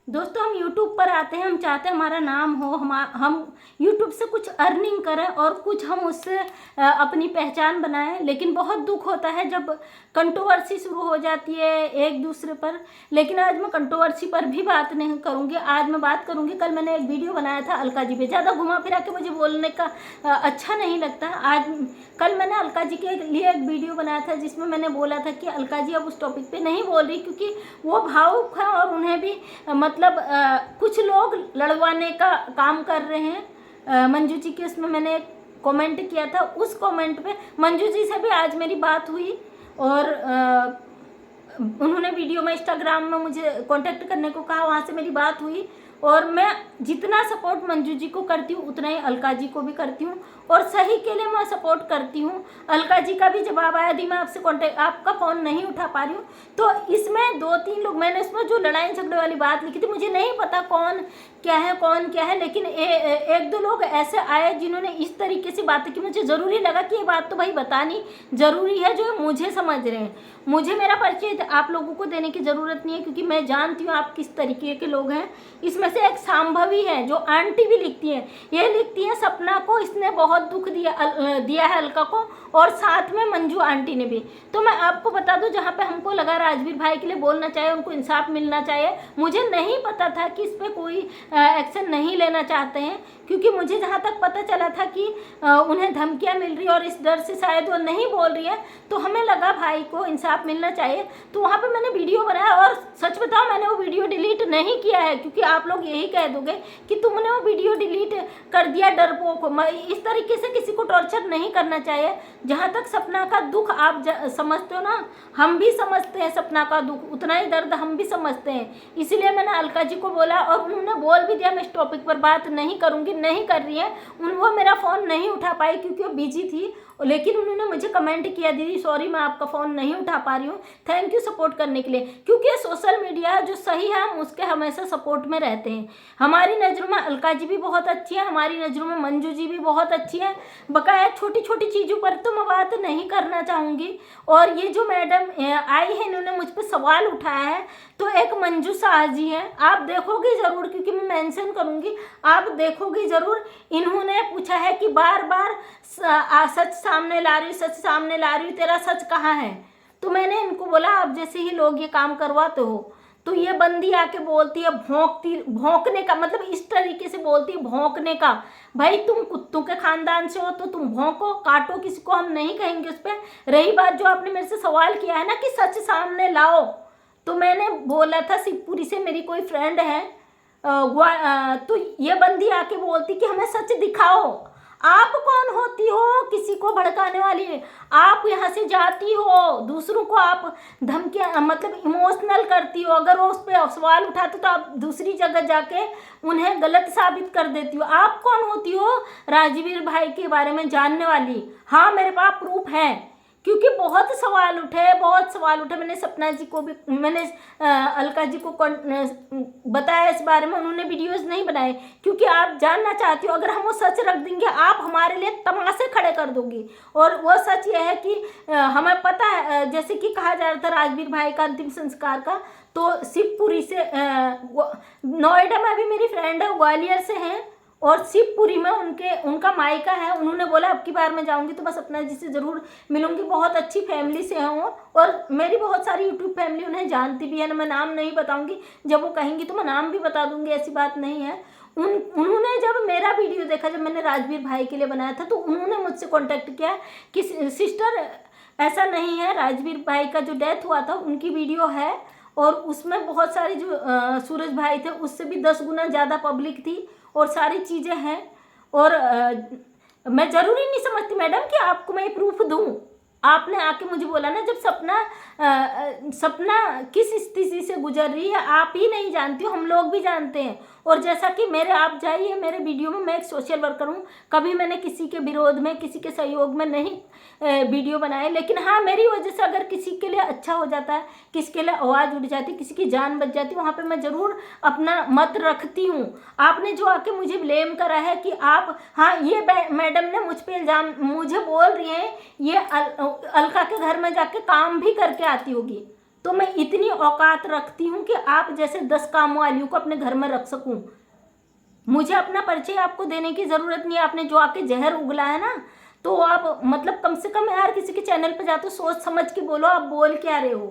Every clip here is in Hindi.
दोस्तों, हम YouTube पर आते हैं, हम चाहते हैं हमारा नाम हो, हम YouTube से कुछ अर्निंग करें और कुछ हम उससे अपनी पहचान बनाएं। लेकिन बहुत दुख होता है जब कंट्रोवर्सी शुरू हो जाती है एक दूसरे पर। लेकिन आज मैं कंट्रोवर्सी पर भी बात नहीं करूंगी, आज मैं बात करूंगी, कल मैंने एक वीडियो बनाया था अलका जी पे। ज़्यादा घुमा फिरा के मुझे बोलने का अच्छा नहीं लगता। कल मैंने अलका जी के लिए एक वीडियो बनाया था जिसमें मैंने बोला था कि अलका जी अब उस टॉपिक पे नहीं बोल रही, क्योंकि वो भावुक है और उन्हें भी मतलब कुछ लोग लड़वाने का काम कर रहे हैं। मंजू जी के उसमें मैंने एक कमेंट किया था, उस कमेंट पे मंजू जी से भी आज मेरी बात हुई और उन्होंने वीडियो में इंस्टाग्राम में मुझे कांटेक्ट करने को कहा, वहाँ से मेरी बात हुई। और मैं जितना सपोर्ट मंजू जी को करती हूँ उतना ही अलका जी को भी करती हूँ और सही के लिए मैं सपोर्ट करती हूँ। अलका जी का भी जवाब आया, यदि मैं आपसे कांटेक्ट आपका फ़ोन नहीं उठा पा रही हूँ। तो इसमें 2-3 लोग, मैंने इसमें जो लड़ाई झगड़े वाली बात लिखी थी, मुझे नहीं पता कौन क्या है, लेकिन एक दो लोग ऐसे आए जिन्होंने इस तरीके से बातें की, मुझे ज़रूरी लगा कि ये बात तो भाई बतानी ज़रूरी है जो मुझे समझ रहे हैं। मुझे मेरा परिचय आप लोगों को देने की ज़रूरत नहीं है, क्योंकि मैं जानती हूँ आप किस तरीके के लोग हैं। इसमें से एक सांभवी है जो आंटी भी लिखती है, ये लिखती है सपना को इसने बहुत दुख दिया है अलका को, और साथ में मंजू आंटी ने भी। तो मैं आपको बता दूं, जहाँ पे हमको लगा राजवीर भाई के लिए बोलना चाहिए, उनको इंसाफ मिलना चाहिए, मुझे नहीं पता था कि इस पर कोई एक्शन नहीं लेना चाहते हैं, क्योंकि मुझे जहाँ तक पता चला था कि उन्हें धमकियाँ मिल रही है और इस डर से शायद वो नहीं बोल रही है। तो हमें लगा भाई को इंसाफ मिलना चाहिए, तो वहाँ पे मैंने वीडियो बनाया। और सच बताओ, मैंने वो वीडियो डिलीट नहीं किया है, क्योंकि आप लोग यही कह दोगे कि तुमने वो वीडियो डिलीट कर दिया डरपोक। इस तरीके से किसी को टॉर्चर नहीं करना चाहिए। जहाँ तक सपना का दुख आप समझते हो ना, हम भी समझते हैं सपना का दुख, उतना ही दर्द हम भी समझते हैं। इसीलिए मैंने अलका जी को बोला और उन्होंने बोल भी दिया मैं इस टॉपिक पर बात नहीं करूँगी, नहीं कर रही है। वो मेरा फ़ोन नहीं उठा पाई क्योंकि वो बिजी थी, लेकिन उन्होंने मुझे कमेंट किया, दीदी सॉरी मैं आपका फ़ोन नहीं उठा पा रही हूँ, थैंक यू सपोर्ट करने के लिए। क्योंकि ये सोशल मीडिया है, जो सही है हम उसके हमेशा सपोर्ट में रहते हैं। हमारी नज़रों में अलका जी भी बहुत अच्छी है, हमारी नज़रों में मंजू जी भी बहुत अच्छी है। बकाया छोटी छोटी चीज़ों पर तो मैं बात नहीं करना चाहूँगी। और ये जो मैडम आई है, इन्होंने मुझ पर सवाल उठाया है, तो एक मंजू शाह जी हैं, आप देखोगे ज़रूर, क्योंकि मैं मेंशन करूँगी, आप देखोगे ज़रूर। इन्होंने पूछा है कि बार बार सच सामने ला रही, सच सामने ला रही, तेरा सच कहाँ है। तो मैंने इनको बोला, आप जैसे ही लोग ये काम करवाते हो तो ये बंदी आके बोलती है भौंकने का मतलब इस तरीके से बोलती है भौंकने का। भाई तुम कुत्तों के खानदान से हो तो तुम भौंको, काटो, किसी को हम नहीं कहेंगे उस पर। रही बात जो आपने मेरे से सवाल किया है ना कि सच सामने लाओ, तो मैंने बोला था शिवपुरी से मेरी कोई फ्रेंड है, तो ये बंदी आके बोलती कि हमें सच दिखाओ। आप कौन होती हो किसी को भड़काने वाली? आप यहाँ से जाती हो, दूसरों को आप धमकियाँ मतलब इमोशनल करती हो, अगर वो उस पर सवाल उठाते तो आप दूसरी जगह जाके उन्हें गलत साबित कर देती हो। आप कौन होती हो राजवीर भाई के बारे में जानने वाली? हाँ, मेरे पास प्रूफ है, क्योंकि बहुत सवाल उठे। मैंने सपना जी को भी, मैंने अलका जी को बताया इस बारे में, उन्होंने वीडियोस नहीं बनाए, क्योंकि आप जानना चाहती हो। अगर हम वो सच रख देंगे आप हमारे लिए तमाशे खड़े कर दोगी। और वो सच ये है कि हमें पता है, जैसे कि कहा जा रहा था राजवीर भाई का अंतिम संस्कार का, तो शिवपुरी से नोएडा में अभी मेरी फ्रेंड है, ग्वालियर से हैं और शिवपुरी में उनका मायका है। उन्होंने बोला अब की बार मैं जाऊंगी तो मैं सपना जी से ज़रूर मिलूंगी। बहुत अच्छी फैमिली से हैं वो, और मेरी बहुत सारी यूट्यूब फैमिली उन्हें जानती भी है ना। मैं नाम नहीं बताऊंगी, जब वो कहेंगी तो मैं नाम भी बता दूंगी, ऐसी बात नहीं है। उन्होंने जब मेरा वीडियो देखा, जब मैंने राजवीर भाई के लिए बनाया था, तो उन्होंने मुझसे कॉन्टेक्ट किया कि सिस्टर ऐसा नहीं है, राजवीर भाई का जो डेथ हुआ था उनकी वीडियो है और उसमें बहुत सारी जो सूरज भाई थे उससे भी 10 गुना ज़्यादा पब्लिक थी और सारी चीज़ें हैं। और मैं ज़रूरी नहीं समझती मैडम कि आपको मैं प्रूफ दूँ। आपने आके मुझे बोला ना, जब सपना किस स्थिति से गुजर रही है आप ही नहीं जानती हो, हम लोग भी जानते हैं। और जैसा कि आप जाइए मेरे वीडियो में, मैं एक सोशल वर्कर हूँ, कभी मैंने किसी के विरोध में, किसी के सहयोग में नहीं वीडियो बनाए। लेकिन हाँ, मेरी वजह से अगर किसी के लिए अच्छा हो जाता है, किसी के लिए आवाज़ उठ जाती, किसी की जान बच जाती, वहाँ पे मैं ज़रूर अपना मत रखती हूँ। आपने जो आके मुझे ब्लेम करा है कि आप, हाँ ये मैडम ने मुझ पर इल्ज़ाम, मुझे बोल रही हैं ये अलका के घर में जाके काम भी करके आती होगी, तो मैं इतनी औकात रखती हूँ कि आप जैसे 10 काम वालियों को अपने घर में रख सकूँ। मुझे अपना परिचय आपको देने की ज़रूरत नहीं है। आपने जो आके जहर उगला है ना, तो आप मतलब कम से कम यार किसी के चैनल पे जाते हो सोच समझ के बोलो आप बोल क्या रहे हो,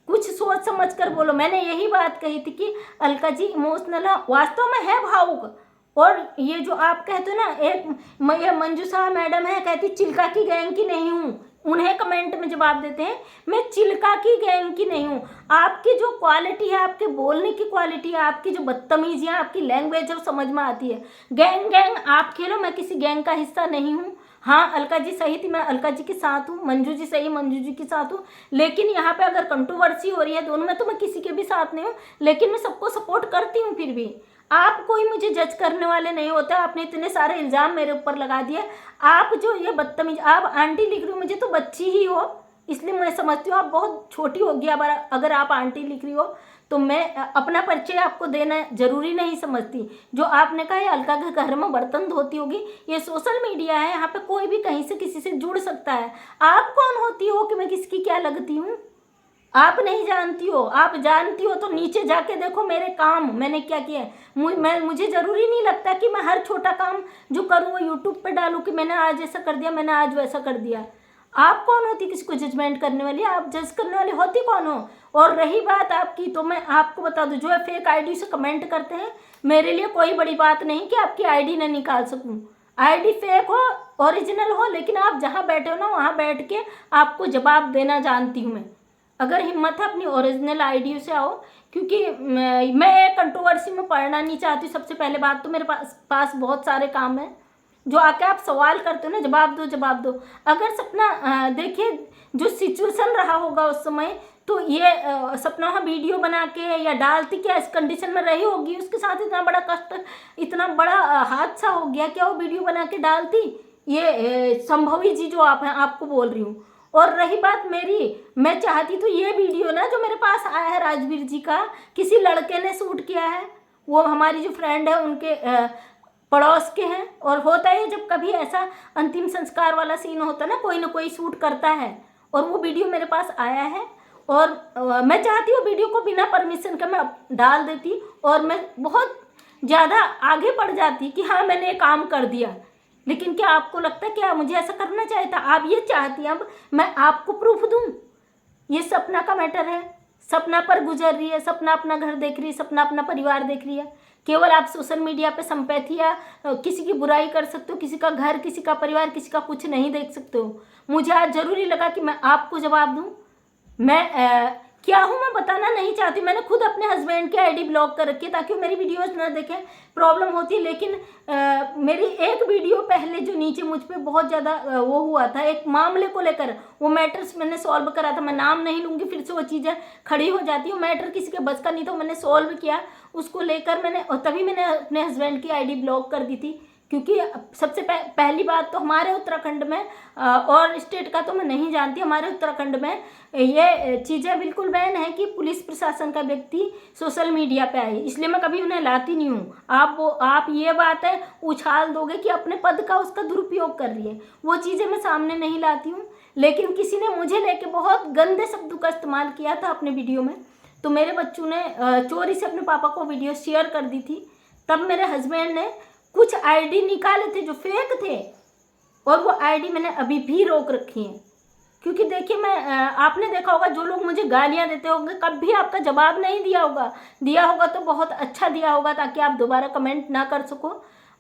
कुछ सोच समझ कर बोलो। मैंने यही बात कही थी कि अलका जी इमोशनल है, वास्तव में है भावुक। और ये जो आप कहते हो ना, एक ये मंजूषा मैडम है कहती चिल्का की गैंग की नहीं हूँ, उन्हें कमेंट में जवाब देते हैं मैं चिल्का की गैंग की नहीं हूँ। आपकी जो क्वालिटी है, आपके बोलने की क्वालिटी है, आपकी जो बदतमीजी है, आपकी लैंग्वेज है वो समझ में आती है। गैंग गैंग आप खेलो, मैं किसी गैंग का हिस्सा नहीं हूँ। हाँ अलका जी सही थी, मैं अलका जी के साथ हूँ, मंजू जी सही मंजू जी के साथ हूँ, लेकिन यहाँ पे अगर कंट्रोवर्सी हो रही है दोनों में तो मैं किसी के भी साथ नहीं हूँ, लेकिन मैं सबको सपोर्ट करती हूँ। फिर भी आप कोई मुझे जज करने वाले नहीं होते। आपने इतने सारे इल्ज़ाम मेरे ऊपर लगा दिए। आप जो ये बदतमीज, आप आंटी लिख रही हो, मुझे तो बच्ची ही हो इसलिए मैं समझती हूँ आप बहुत छोटी होगी। अगर आप आंटी लिख रही हो तो मैं अपना परिचय आपको देना जरूरी नहीं समझती। जो आपने कहा है अलका के घर में बर्तन धोती होगी, ये सोशल मीडिया है, यहाँ पे कोई भी कहीं से किसी से जुड़ सकता है। आप कौन होती हो कि मैं किसकी क्या लगती हूँ? आप नहीं जानती हो। आप जानती हो तो नीचे जाके देखो मेरे काम मैंने क्या किया है। मुझे ज़रूरी नहीं लगता कि मैं हर छोटा काम जो करूँ वो यूट्यूब पे डालूँ कि मैंने आज ऐसा कर दिया, मैंने आज वैसा कर दिया। आप कौन होती किसी को जजमेंट करने वाली? आप जज करने वाली होती कौन हो? और रही बात आपकी, तो मैं आपको बता दूं, जो है फेक आईडी से कमेंट करते हैं, मेरे लिए कोई बड़ी बात नहीं कि आपकी आईडी ना निकाल सकूं। आईडी फेक हो ओरिजिनल हो, लेकिन आप जहां बैठे हो ना वहां बैठ के आपको जवाब देना जानती हूं मैं। अगर हिम्मत है अपनी ओरिजिनल आईडी से आओ, क्योंकि मैं कंट्रोवर्सी में पढ़ना नहीं चाहती। सबसे पहले बात तो मेरे पास बहुत सारे काम हैं। जो आके आप सवाल करते हो ना, जवाब दो जवाब दो। अगर सपना देखिए जो सिचुएशन रहा होगा उस समय, तो ये सपना वहाँ वीडियो बना के या डालती क्या इस कंडीशन में रही होगी, उसके साथ इतना बड़ा कष्ट, इतना बड़ा हादसा हो गया, क्या वो वीडियो बना के डालती? ये संभवी जी जो आप हैं आपको बोल रही हूँ। और रही बात मेरी, मैं चाहती तो ये वीडियो ना जो मेरे पास आया है राजवीर जी का, किसी लड़के ने शूट किया है, वो हमारी जो फ्रेंड है उनके पड़ोस के हैं। और होता है जब कभी ऐसा अंतिम संस्कार वाला सीन होता है ना, कोई ना कोई शूट करता है, और वो वीडियो मेरे पास आया है। और मैं चाहती हूँ वीडियो को बिना परमिशन के मैं डाल देती, और मैं बहुत ज़्यादा आगे बढ़ जाती कि हाँ मैंने ये काम कर दिया। लेकिन क्या आपको लगता है क्या मुझे ऐसा करना चाहिए था? आप ये चाहती हैं अब मैं आपको प्रूफ दूँ? ये सपना का मैटर है, सपना पर गुजर रही है, सपना अपना घर देख रही है, सपना अपना परिवार देख रही है। केवल आप सोशल मीडिया पे संपैथी या किसी की बुराई कर सकते हो, किसी का घर, किसी का परिवार, किसी का कुछ नहीं देख सकते हो। मुझे आज ज़रूरी लगा कि मैं आपको जवाब दूं। मैं क्या हूँ मैं बताना नहीं चाहती। मैंने खुद अपने हस्बैंड की आईडी ब्लॉक कर रखी है ताकि वो मेरी वीडियोज़ ना देखें, प्रॉब्लम होती है। लेकिन मेरी एक वीडियो पहले जो नीचे मुझ पर बहुत ज़्यादा वो हुआ था, एक मामले को लेकर, वो मैटर्स मैंने सॉल्व करा था। मैं नाम नहीं लूँगी, फिर से वो चीज़ें खड़ी हो जाती है। वो मैटर किसी के बस का नहीं था, मैंने सॉल्व किया उसको लेकर मैंने, और तभी मैंने अपने हस्बैंड की आईडी ब्लॉक कर दी थी। क्योंकि सबसे पहली बात तो हमारे उत्तराखंड में, और स्टेट का तो मैं नहीं जानती, हमारे उत्तराखंड में ये चीज़ें बिल्कुल बैन है कि पुलिस प्रशासन का व्यक्ति सोशल मीडिया पे आए, इसलिए मैं कभी उन्हें लाती नहीं हूँ। आप ये बात है उछाल दोगे कि अपने पद का उसका दुरुपयोग कर रही है, वो चीज़ें मैं सामने नहीं लाती हूँ। लेकिन किसी ने मुझे लेके बहुत गंदे शब्दों का इस्तेमाल किया था अपने वीडियो में, तो मेरे बच्चों ने चोरी से अपने पापा को वीडियो शेयर कर दी थी। तब मेरे हस्बैंड ने कुछ आईडी निकाले थे जो फेक थे, और वो आईडी मैंने अभी भी रोक रखी है। क्योंकि देखिए मैं आपने देखा होगा जो लोग मुझे गालियां देते होंगे कभी आपका जवाब नहीं दिया होगा तो बहुत अच्छा दिया होगा ताकि आप दोबारा कमेंट ना कर सको,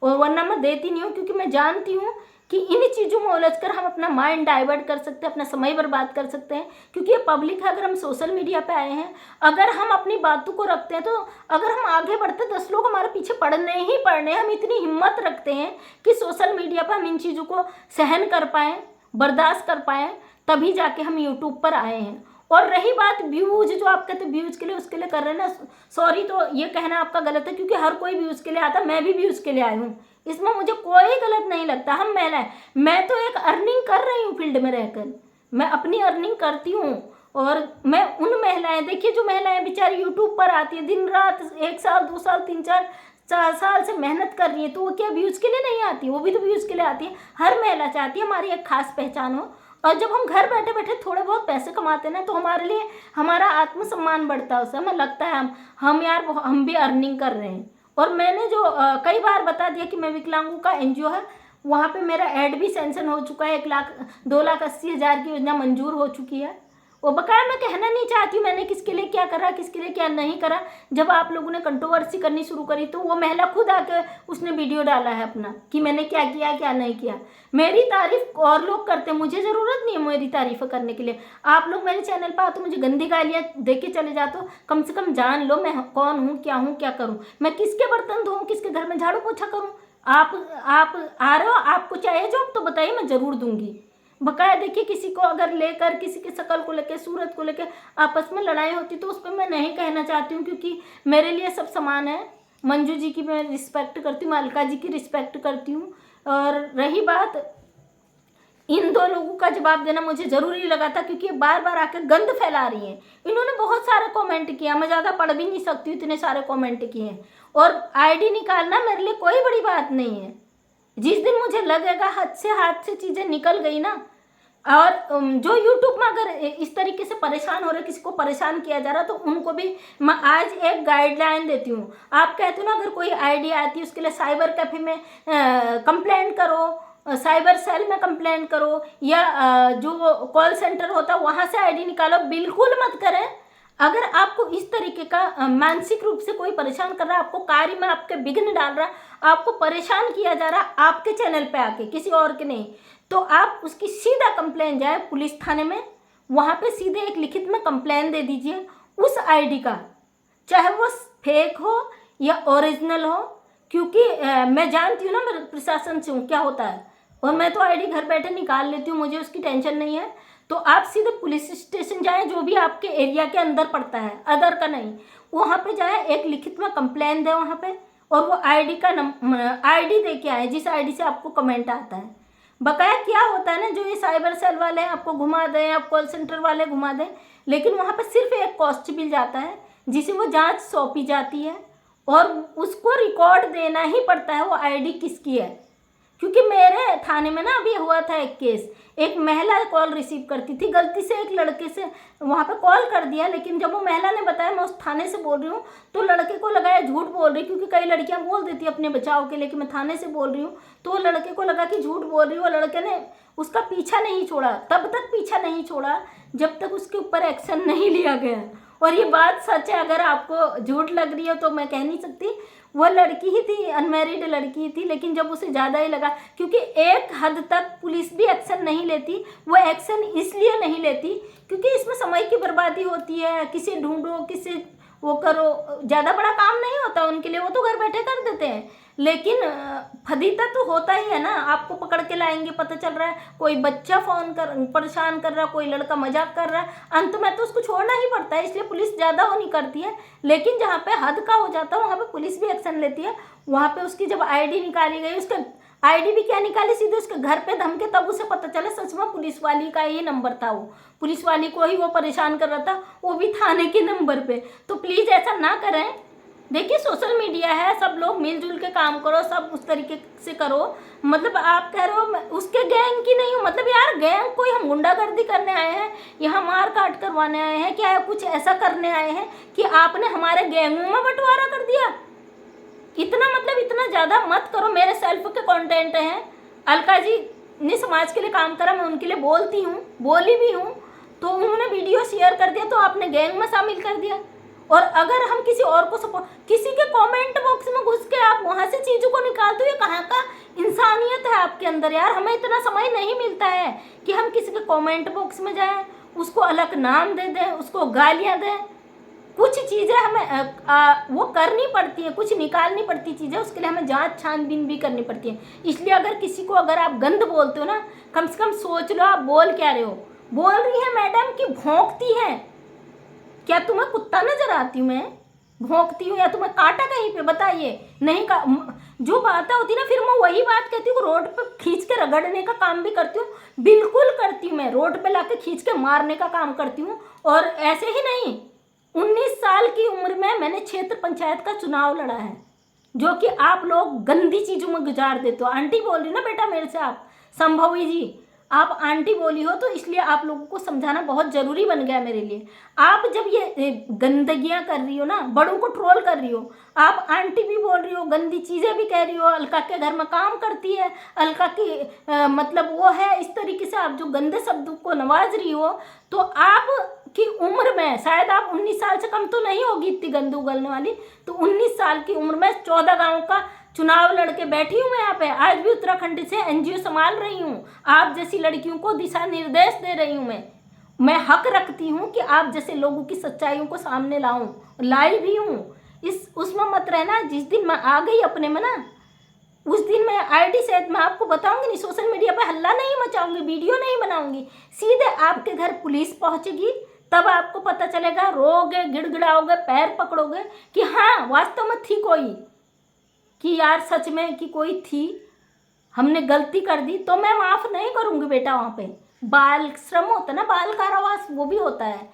और वरना मैं देती नहीं हूँ। क्योंकि मैं जानती हूँ कि इन चीज़ों में उलझकर हम अपना माइंड डाइवर्ट कर सकते हैं, अपना समय बर्बाद कर सकते हैं। क्योंकि ये पब्लिक है, अगर हम सोशल मीडिया पे आए हैं, अगर हम अपनी बातों को रखते हैं, तो अगर हम आगे बढ़ते 10 लोग हमारे पीछे पड़ने ही पड़ने। हम इतनी हिम्मत रखते हैं कि सोशल मीडिया पर हम इन चीज़ों को सहन कर पाएँ, बर्दाश्त कर पाएँ, तभी जाके हम यूट्यूब पर आए हैं। और रही बात व्यूज़, जो आप कहते व्यूज़ के लिए उसके लिए कर रहे हैं ना, सॉरी तो ये कहना आपका गलत है, क्योंकि हर कोई व्यूज़ के लिए आता, मैं भी व्यूज़ के लिए आई हूँ, इसमें मुझे कोई गलत नहीं लगता। हम महिलाएं, मैं तो एक अर्निंग कर रही हूँ फील्ड में रहकर, मैं अपनी अर्निंग करती हूँ। और मैं उन महिलाएं, देखिए जो महिलाएं बेचारी यूट्यूब पर आती है, दिन रात 1 साल 2 साल 3 4 साल से मेहनत कर रही है, तो वो क्या व्यूज़ के लिए नहीं आती? वो भी तो व्यूज़ के लिए आती है। हर महिला चाहती है हमारी एक खास पहचान हो, और जब हम घर बैठे बैठे थोड़े बहुत पैसे कमाते हैं ना, तो हमारे लिए हमारा आत्मसम्मान बढ़ता है, उससे हमें लगता है हम यार हम भी अर्निंग कर रहे हैं। और मैंने जो कई बार बता दिया कि मैं विकलांगों का एनजीओ है, वहाँ पे मेरा ऐड भी सेंशन हो चुका है, 2,80,000 की योजना मंजूर हो चुकी है। वो बकाया मैं कहना नहीं चाहती मैंने किसके लिए क्या करा, किसके लिए क्या नहीं करा। जब आप लोगों ने कंट्रोवर्सी करनी शुरू करी तो वो महिला खुद आके उसने वीडियो डाला है अपना कि मैंने क्या किया क्या नहीं किया। मेरी तारीफ और लोग करते हैं, मुझे ज़रूरत नहीं है मेरी तारीफ करने के लिए। आप लोग मेरे चैनल पर आते मुझे गंदी गालियाँ दे के चले जाते हो, कम से कम जान लो मैं कौन हूँ, क्या करूँ, मैं किसके बर्तन धोऊँ, किसके घर में झाड़ू पोछा करूँ। आप आ रहे हो, आपको चाहिए जॉब तो बताइए, मैं ज़रूर दूंगी। बकाया देखिए, किसी को अगर लेकर किसी की शक्ल को लेकर, सूरत को लेकर आपस में लड़ाई होती तो उस पर मैं नहीं कहना चाहती हूँ, क्योंकि मेरे लिए सब समान है। मंजू जी की मैं रिस्पेक्ट करती हूँ, अलका जी की रिस्पेक्ट करती हूँ। और रही बात इन दो लोगों का जवाब देना मुझे ज़रूरी लगा था, क्योंकि ये बार बार आकर गंद फैला रही हैं। इन्होंने बहुत सारा कमेंट किया, मैं ज़्यादा पढ़ भी नहीं सकती, इतने सारे कमेंट किए हैं। और आईडी निकालना मेरे लिए कोई बड़ी बात नहीं है। जिस दिन मुझे लगेगा हाथ से चीज़ें निकल गई ना, और जो यूट्यूब में अगर इस तरीके से परेशान हो रहे, किसी को परेशान किया जा रहा, तो उनको भी मैं आज एक गाइडलाइन देती हूँ। आप कहते हो ना, अगर कोई आइडिया आती है उसके लिए साइबर कैफे में कंप्लेंट करो, साइबर सेल में कंप्लेंट करो, या जो कॉल सेंटर होता है वहाँ से आईडी निकालो। बिल्कुल मत करें। अगर आपको इस तरीके का मानसिक रूप से कोई परेशान कर रहा है, आपको कार्य में आपके विघ्न डाल रहा है, आपको परेशान किया जा रहा है आपके चैनल पे आके, किसी और के नहीं, तो आप उसकी सीधा कंप्लेन जाए पुलिस थाने में, वहाँ पे सीधे एक लिखित में कंप्लेन दे दीजिए उस आईडी का, चाहे वो फेक हो या ओरिजिनल हो। क्योंकि मैं जानती हूँ ना, मैं प्रशासन से हूँ क्या होता है, और मैं तो आईडी घर बैठे निकाल लेती हूँ, मुझे उसकी टेंशन नहीं है। तो आप सीधे पुलिस स्टेशन जाएं, जो भी आपके एरिया के अंदर पड़ता है, अदर का नहीं, वहाँ पे जाएं, एक लिखित में कंप्लेन दें वहाँ पे, और वो आईडी का आईडी दे के आए जिस आईडी से आपको कमेंट आता है। बकाया क्या होता है ना, जो ये साइबर सेल वाले हैं आपको घुमा दें, आप कॉल सेंटर वाले घुमा दें, लेकिन वहाँ पे सिर्फ एक कॉस्ट बिल जाता है जिसे वो जांच सौंपी जाती है, और उसको रिकॉर्ड देना ही पड़ता है वो आईडी किसकी है। क्योंकि मेरे थाने में ना अभी हुआ था एक केस, एक महिला कॉल रिसीव करती थी, गलती से एक लड़के से वहाँ पे कॉल कर दिया, लेकिन जब वो महिला ने बताया मैं उस थाने से बोल रही हूँ, तो लड़के को लगाया झूठ बोल रही, क्योंकि कई लड़कियाँ बोल देती अपने बचाव के लिए कि मैं थाने से बोल रही हूँ, तो वो लड़के को लगा कि झूठ बोल रही हूँ। वो लड़के ने उसका पीछा नहीं छोड़ा, तब तक पीछा नहीं छोड़ा जब तक उसके ऊपर एक्शन नहीं लिया गया। और ये बात सच है, अगर आपको झूठ लग रही है तो मैं कह नहीं सकती। वो लड़की ही थी, अनमैरिड लड़की थी, लेकिन जब उसे ज़्यादा ही लगा, क्योंकि एक हद तक पुलिस भी एक्शन नहीं लेती, वो एक्शन इसलिए नहीं लेती क्योंकि इसमें समय की बर्बादी होती है, किसे ढूंढो, किसे वो करो, ज़्यादा बड़ा काम नहीं होता उनके लिए, वो तो घर बैठे कर देते हैं। लेकिन फदीता तो होता ही है ना, आपको पकड़ के लाएंगे, पता चल रहा है कोई बच्चा फ़ोन कर परेशान कर रहा, कोई लड़का मजाक कर रहा है, अंत में तो उसको छोड़ना ही पड़ता है, इसलिए पुलिस ज़्यादा वो नहीं करती है। लेकिन जहाँ पे हद का हो जाता है वहाँ पे पुलिस भी एक्शन लेती है। वहाँ पे उसकी जब आईडी निकाली गई, उसका आईडी भी क्या निकाली, सीधे उसके घर पे धमके, तब उसे पता चला सच में पुलिस वाली का ही नंबर था, वो पुलिस वाली को ही वो परेशान कर रहा था, वो भी थाने के नंबर पे। तो प्लीज़ ऐसा ना करें। देखिए सोशल मीडिया है, सब लोग मिलजुल के काम करो, सब उस तरीके से करो। मतलब आप कह रहे हो उसके गैंग की नहीं हो, मतलब यार गैंग कोई हम गुंडागर्दी करने आए हैं, यहाँ मार काट करवाने आए हैं क्या, कुछ ऐसा करने आए हैं कि आपने हमारे गैंगों में बंटवारा कर दिया? इतना मतलब इतना ज़्यादा मत करो। मेरे सेल्फ के कंटेंट हैं, अलका जी ने समाज के लिए काम करा, मैं उनके लिए बोलती हूँ, बोली भी हूँ, तो उन्होंने वीडियो शेयर कर दिया तो आपने गैंग में शामिल कर दिया। और अगर हम किसी और को सपोर्ट, किसी के कमेंट बॉक्स में घुस के आप वहाँ से चीज़ों को निकालते हो, ये कहाँ का इंसानियत है आपके अंदर यार? हमें इतना समय नहीं मिलता है कि हम किसी के कमेंट बॉक्स में जाएं, उसको अलग नाम दे दें, उसको गालियाँ दें। कुछ चीज़ें हमें वो करनी पड़ती है, कुछ निकालनी पड़ती चीज़ें, उसके लिए हमें जांच छानबीन भी करनी पड़ती है। इसलिए अगर किसी को अगर आप गंद बोलते हो ना, कम से कम सोच लो आप बोल क्या रहे हो। बोल रही है मैडम कि भौंकती है, क्या तुम्हें कुत्ता नजर आती हूँ मैं? भौंकती हूँ या तुम्हें काटा कहीं पे? बताइए। नहीं का जो बातें होती ना, फिर मैं वही बात कहती हूँ, रोड पे खींच के रगड़ने का काम भी करती हूँ, बिल्कुल करती हूँ मैं, रोड पे लाके खींच के मारने का काम करती हूँ। और ऐसे ही नहीं, 19 साल की उम्र में मैंने क्षेत्र पंचायत का चुनाव लड़ा है, जो कि आप लोग गंदी चीज़ों में गुजार देते हो। आंटी बोल रही ना बेटा मेरे से, आप संभवी जी, आप आंटी बोली हो तो इसलिए आप लोगों को समझाना बहुत ज़रूरी बन गया मेरे लिए। आप जब ये गंदगियाँ कर रही हो ना, बड़ों को ट्रोल कर रही हो, आप आंटी भी बोल रही हो, गंदी चीज़ें भी कह रही हो, अलका के घर में काम करती है, अलका की मतलब वो है, इस तरीके से आप जो गंदे शब्दों को नवाज रही हो, तो आप की उम्र में शायद आप 19 साल से कम तो नहीं होगी इतनी गंद उगलने वाली, तो 19 साल की उम्र में 14 गाँव का चुनाव लड़के बैठी हूँ मैं यहाँ पे, आज भी उत्तराखंड से एनजीओ संभाल रही हूँ, आप जैसी लड़कियों को दिशा निर्देश दे रही हूँ मैं हक रखती हूँ कि आप जैसे लोगों की सच्चाइयों को सामने लाऊं, लाई भी हूँ। इस उसमें मत रहना, जिस दिन मैं आ गई अपने में ना, उस दिन मैं आईडी शायद मैं आपको बताऊंगी नहीं, सोशल मीडिया पे हल्ला नहीं मचाऊंगी, वीडियो नहीं बनाऊंगी, सीधे आपके घर पुलिस पहुंचेगी, तब आपको पता चलेगा, रोगे, गिड़गिड़ाओगे, पैर पकड़ोगे कि हाँ वास्तव में थी कोई, कि यार सच में कि कोई थी, हमने गलती कर दी, तो मैं माफ़ नहीं करूँगी बेटा। वहाँ पे बाल श्रम होता है ना, बाल कारावास, वो भी होता है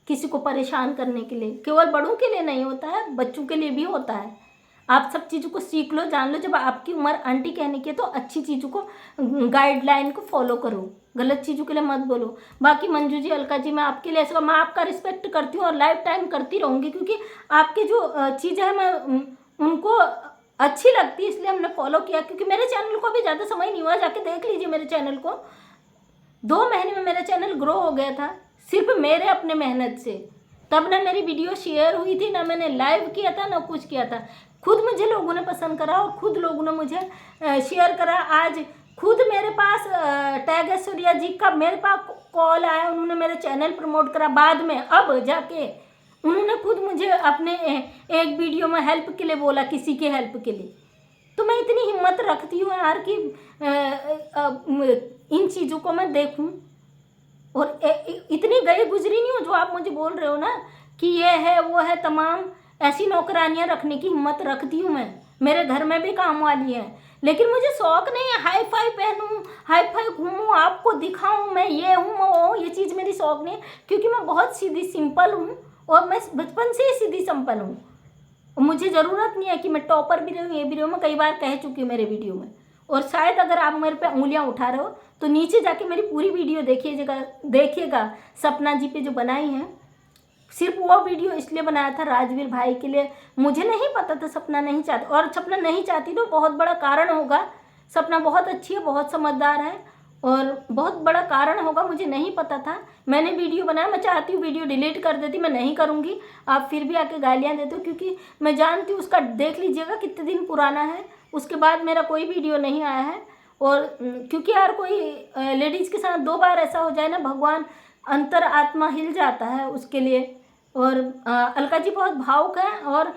किसी को परेशान करने के लिए, केवल बड़ों के लिए नहीं होता है, बच्चों के लिए भी होता है। आप सब चीज़ों को सीख लो, जान लो। जब आपकी उम्र आंटी कहने की है तो अच्छी चीज़ों को, गाइडलाइन को फॉलो करो, गलत चीज़ों के लिए मत बोलो। बाकी मंजू जी, अलका जी, मैं आपके लिए ऐसा, मैं आपका रिस्पेक्ट करती हूँ और लाइफ टाइम करती रहूँगी, क्योंकि आपकी जो चीज़ें हैं मैं उनको अच्छी लगती है, इसलिए हमने फॉलो किया। क्योंकि मेरे चैनल को अभी ज़्यादा समय नहीं हुआ, जाके देख लीजिए मेरे चैनल को, 2 महीने में मेरा चैनल ग्रो हो गया था, सिर्फ मेरे अपने मेहनत से। तब ना मेरी वीडियो शेयर हुई थी, ना मैंने लाइव किया था, ना कुछ किया था, खुद मुझे लोगों ने पसंद करा और खुद लोगों ने मुझे शेयर करा। आज खुद मेरे पास टैग ऐश्वर्या जी का मेरे पास कॉल आया, उन्होंने मेरा चैनल प्रमोट करा, बाद में अब जाके उन्होंने खुद मुझे अपने एक वीडियो में हेल्प के लिए बोला, किसी के हेल्प के लिए। तो मैं इतनी हिम्मत रखती हूँ यार कि इन चीज़ों को मैं देखूँ, और इतनी गई गुजरी नहीं हूँ जो आप मुझे बोल रहे हो ना कि ये है वो है, तमाम ऐसी नौकरानियाँ रखने की हिम्मत रखती हूँ मैं, मेरे घर में भी काम वाली है। लेकिन मुझे शौक नहीं है हाई फाई पहनूँ, हाई फाई घूमूँ, आपको दिखाऊँ मैं ये हूँ मैं वो, ये चीज़ मेरी शौक नहीं है, क्योंकि मैं बहुत सीधी सिंपल हूँ और मैं बचपन से ही सीधी सिंपल हूँ। मुझे ज़रूरत नहीं है कि मैं टॉपर भी रहूँ, ये भी रहूँ, मैं कई बार कह चुकी हूँ मेरे वीडियो में। और शायद अगर आप मेरे पे उंगलियाँ उठा रहे हो तो नीचे जाके मेरी पूरी वीडियो देखिएगा सपना जी पे जो बनाई है। सिर्फ वो वीडियो इसलिए बनाया था राजवीर भाई के लिए, मुझे नहीं पता था सपना नहीं चाहती, और सपना नहीं चाहती तो बहुत बड़ा कारण होगा। सपना बहुत अच्छी है, बहुत समझदार है, और बहुत बड़ा कारण होगा, मुझे नहीं पता था। मैंने वीडियो बनाया, मैं चाहती हूँ वीडियो डिलीट कर देती, मैं नहीं करूँगी, आप फिर भी आके गालियाँ देते हो, क्योंकि मैं जानती हूँ उसका, देख लीजिएगा कितने दिन पुराना है, उसके बाद मेरा कोई वीडियो नहीं आया है। और क्योंकि यार कोई लेडीज़ के साथ 2 बार ऐसा हो जाए ना, भगवान अंतर आत्मा हिल जाता है उसके लिए। और अलका जी बहुत भावुक हैं, और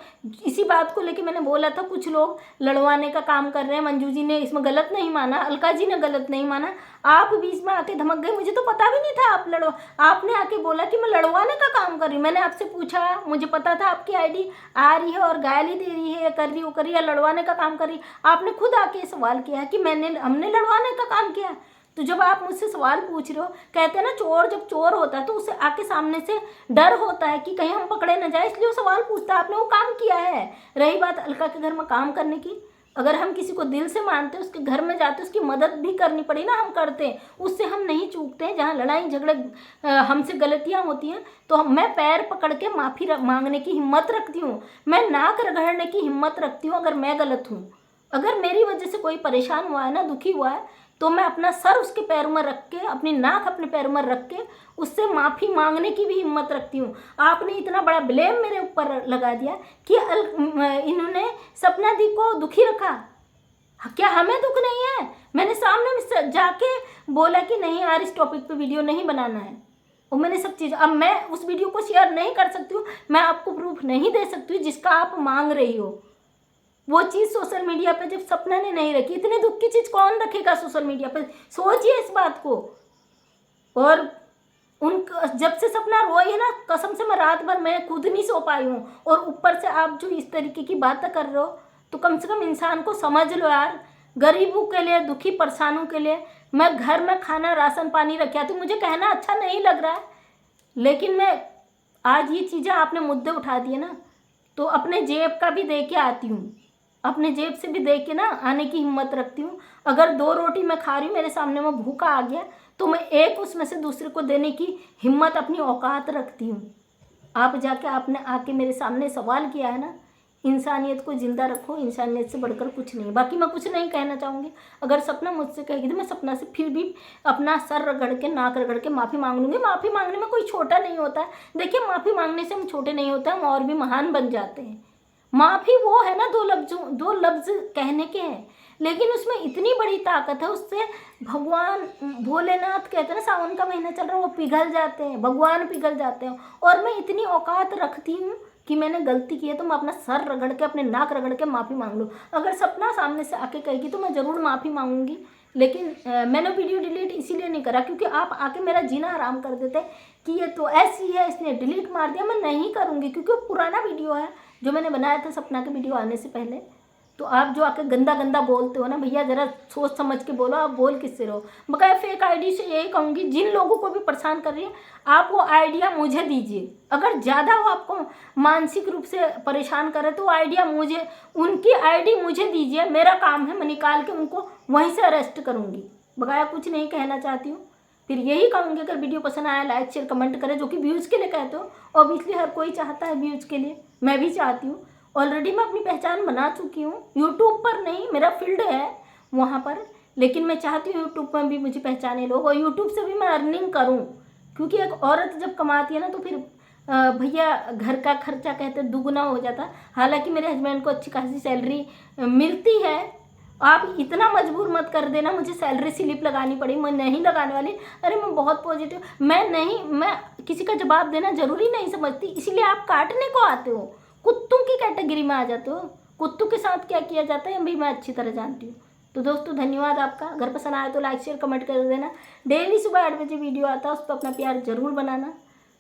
इसी बात को लेके मैंने बोला था कुछ लोग लड़वाने का काम कर रहे हैं। मंजू जी ने इसमें गलत नहीं माना, अलका जी ने गलत नहीं माना, आप बीच में आके धमक गए, मुझे तो पता भी नहीं था आप आपने आके बोला कि मैं लड़वाने का काम कर रही हूँ। मैंने आपसे पूछा, मुझे पता था आपकी आईडी आ रही है और गाली दे रही है, कर रही, वो कर रही है, लड़वाने का काम कर रही, आपने खुद आके सवाल किया कि हमने लड़वाने का काम किया। तो जब आप मुझसे सवाल पूछ रहे हो, कहते हैं ना चोर जब चोर होता है तो उसे आके सामने से डर होता है कि कहीं हम पकड़े न जाए, इसलिए वो सवाल पूछता है, आपने वो काम किया है। रही बात अलका के घर में काम करने की, अगर हम किसी को दिल से मानते, उसके घर में जाते, उसकी मदद भी करनी पड़ी ना, हम करते हैं, उससे हम नहीं चूकते। जहाँ लड़ाई झगड़े हमसे गलतियाँ होती हैं तो मैं पैर पकड़ के माफ़ी मांगने की हिम्मत रखती हूँ, मैं नाक रगड़ने की हिम्मत रखती हूँ। अगर मैं गलत हूँ, अगर मेरी वजह से कोई परेशान हुआ है ना, दुखी हुआ है, तो मैं अपना सर उसके पैरों में रख के, अपनी नाक अपने पैरों में रख के उससे माफ़ी मांगने की भी हिम्मत रखती हूँ। आपने इतना बड़ा ब्लेम मेरे ऊपर लगा दिया कि इन्होंने सपना दी को दुखी रखा, क्या हमें दुख नहीं है? मैंने सामने में जाके बोला कि नहीं यार इस टॉपिक पे वीडियो नहीं बनाना है, और मैंने सब चीज़, अब मैं उस वीडियो को शेयर नहीं कर सकती हूँ, मैं आपको प्रूफ नहीं दे सकती हूँ जिसका आप मांग रही हो। वो चीज़ सोशल मीडिया पे जब सपना ने नहीं रखी, इतनी दुख की चीज़ कौन रखेगा सोशल मीडिया पे? सोचिए इस बात को। और जब से सपना रोई है ना, कसम से मैं रात भर मैं खुद नहीं सो पाई हूँ, और ऊपर से आप जो इस तरीके की बातें कर रहे हो, तो कम से कम इंसान को समझ लो यार। गरीबों के लिए, दुखी परेशानों के लिए मैं घर में खाना राशन पानी रखा, तो मुझे कहना अच्छा नहीं लग रहा है, लेकिन मैं आज ये चीज़ें आपने मुद्दे उठा दिए ना, तो अपने जेब का भी दे के आती हूँ। अपने जेब से भी दे के ना आने की हिम्मत रखती हूँ। अगर 2 रोटी मैं खा रही हूँ, मेरे सामने में भूखा आ गया, तो मैं एक उसमें से दूसरे को देने की हिम्मत, अपनी औकात रखती हूँ। आप जाके आपने आके मेरे सामने सवाल किया है ना, इंसानियत को ज़िंदा रखो, इंसानियत से बढ़कर कुछ नहीं। बाकी मैं कुछ नहीं कहना चाहूँगी। अगर सपना मुझसे कहेगी तो मैं सपना से फिर भी अपना सर रगड़ के, नाक रगड़ के माफ़ी मांग लूँगी। माफ़ी मांगने में कोई छोटा नहीं होता है। देखिए, माफ़ी मांगने से हम छोटे नहीं होते, हम और भी महान बन जाते हैं। माफ़ी वो है ना, 2 लफ्ज़ कहने के हैं, लेकिन उसमें इतनी बड़ी ताकत है। उससे भगवान भोलेनाथ कहते हैं ना, सावन का महीना चल रहा है, वो पिघल जाते हैं, भगवान पिघल जाते हैं। और मैं इतनी औकात रखती हूँ कि मैंने गलती की है तो मैं अपना सर रगड़ के, अपने नाक रगड़ के माफ़ी मांग लूँ। अगर सपना सामने से आके कहेगी तो मैं ज़रूर माफ़ी मांगूंगी। लेकिन मैंने वीडियो डिलीट इसीलिए नहीं करा क्योंकि आप आके मेरा जीना हराम कर देते कि ये तो ऐसी है, इसने डिलीट मार दिया। मैं नहीं करूँगी क्योंकि वो पुराना वीडियो है जो मैंने बनाया था सपना के वीडियो आने से पहले। तो आप जो आके गंदा गंदा बोलते हो ना भैया, ज़रा सोच समझ के बोलो, आप बोल किससे रहो। बकाया फेक आईडी से यही कहूँगी, जिन लोगों को भी परेशान कर रही है, आप वो आइडिया मुझे दीजिए। अगर ज़्यादा वो आपको मानसिक रूप से परेशान करे तो आइडिया मुझे, उनकी आईडी मुझे दीजिए। मेरा काम है, मैं निकाल के उनको वहीं से अरेस्ट करूँगी। बकाया कुछ नहीं कहना चाहती हूँ। फिर यही कहूँगी, अगर वीडियो पसंद आया लाइक शेयर कमेंट करें, जो कि व्यूज़ के लिए कहते हो। ऑब्वियसली हर कोई चाहता है व्यूज़ के लिए, मैं भी चाहती हूँ। ऑलरेडी मैं अपनी पहचान बना चुकी हूँ, यूट्यूब पर नहीं, मेरा फील्ड है वहाँ पर, लेकिन मैं चाहती हूँ यूट्यूब पर भी मुझे पहचाने लोग, और यूट्यूब से भी मैं अर्निंग करूँ। क्योंकि एक औरत जब कमाती है ना तो फिर भैया घर का खर्चा कहते दुगना हो जाता। हालांकि मेरे हस्बैंड को अच्छी खासी सैलरी मिलती है। आप इतना मजबूर मत कर देना मुझे सैलरी स्लिप लगानी पड़ी, मैं नहीं लगाने वाली। अरे मैं बहुत पॉजिटिव, मैं किसी का जवाब देना ज़रूरी नहीं समझती, इसीलिए आप काटने को आते हो, कुत्तों की कैटेगरी में आ जाते हो। कुत्तों के साथ क्या किया जाता है भी मैं अच्छी तरह जानती हूँ। तो दोस्तों धन्यवाद आपका। अगर पसंद आए तो लाइक शेयर कमेंट कर देना। डेली सुबह 8 बजे वीडियो आता है, उस पर अपना प्यार ज़रूर बनाना।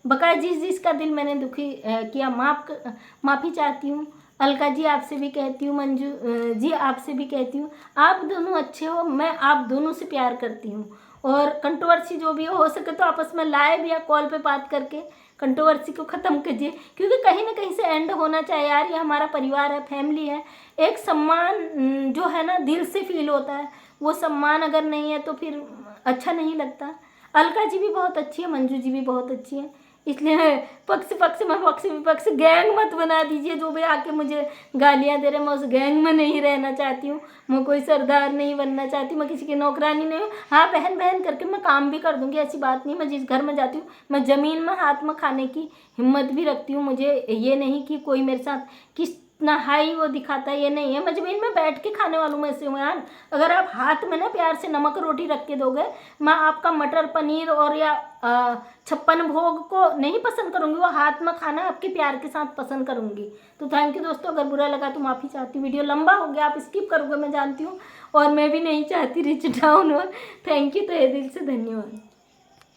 बकाया जिसका दिल मैंने दुखी किया, माफ़ी चाहती हूँ। अलका जी आपसे भी कहती हूँ, मंजू जी आपसे भी कहती हूँ, आप दोनों अच्छे हो, मैं आप दोनों से प्यार करती हूँ। और कंट्रोवर्सी जो भी हो सके तो आपस में लाइव या कॉल पे बात करके कंट्रोवर्सी को ख़त्म कीजिए, क्योंकि कहीं ना कहीं से एंड होना चाहिए यार। ये हमारा परिवार है, फैमिली है। एक सम्मान जो है ना दिल से फील होता है, वो सम्मान अगर नहीं है तो फिर अच्छा नहीं लगता। अलका जी भी बहुत अच्छी है, मंजू जी भी बहुत अच्छी है, इसलिए पक्ष में पक्ष विपक्ष गैंग मत बना दीजिए। जो भी आके मुझे गालियाँ दे रहे, मैं उस गैंग में नहीं रहना चाहती हूँ। मैं कोई सरदार नहीं बनना चाहती, मैं किसी की नौकरानी नहीं हूँ। हाँ, बहन बहन करके मैं काम भी कर दूँगी, ऐसी बात नहीं। मैं जिस घर में जाती हूँ मैं ज़मीन में हाथ में खाने की हिम्मत भी रखती हूँ। मुझे ये नहीं कि कोई मेरे साथ कितना हाई वो दिखाता है, ये नहीं है। मैं ज़मीन में बैठ के खाने वालों में से हूँ यार। अगर आप हाथ में ना प्यार से नमक रोटी रख के दोगे, मैं आपका मटर पनीर और या 56 भोग को नहीं पसंद करूँगी, वो हाथ में खाना आपके प्यार के साथ पसंद करूँगी। तो थैंक यू दोस्तों। अगर बुरा लगा तो माफ़ी चाहती हूँ। वीडियो लंबा हो गया, आप स्किप करोगे मैं जानती हूँ, और मैं भी नहीं चाहती रीच डाउन हो। थैंक यू, तहे दिल से धन्यवाद।